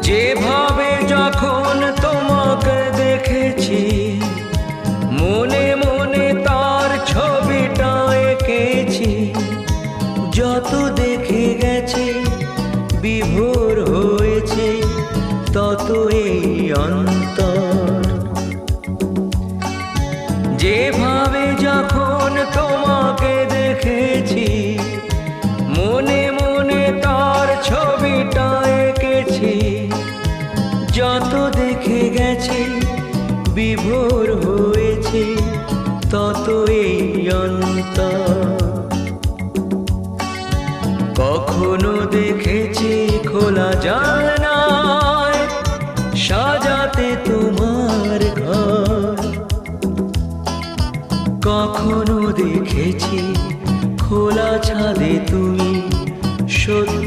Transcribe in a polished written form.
যেভাবে যখন তোমাকে দেখেছি, মনে মনে তার ছবিটা এঁকেছি। যত দেখে গেছে বিভোর হয়েছে তত এই অন্তর। যেভাবে যখন তোমাকে দেখেছি, মনে মনে তার ছবিটা এঁকেছি। যত দেখে গেছে বিভোর হয়েছে তত এই অন্তর। কখনো দেখেছি খোলা জানালায় সাজাতে তোমার ঘর। কখনো দেখেছি খোলা ছাদে তুমি সত্যি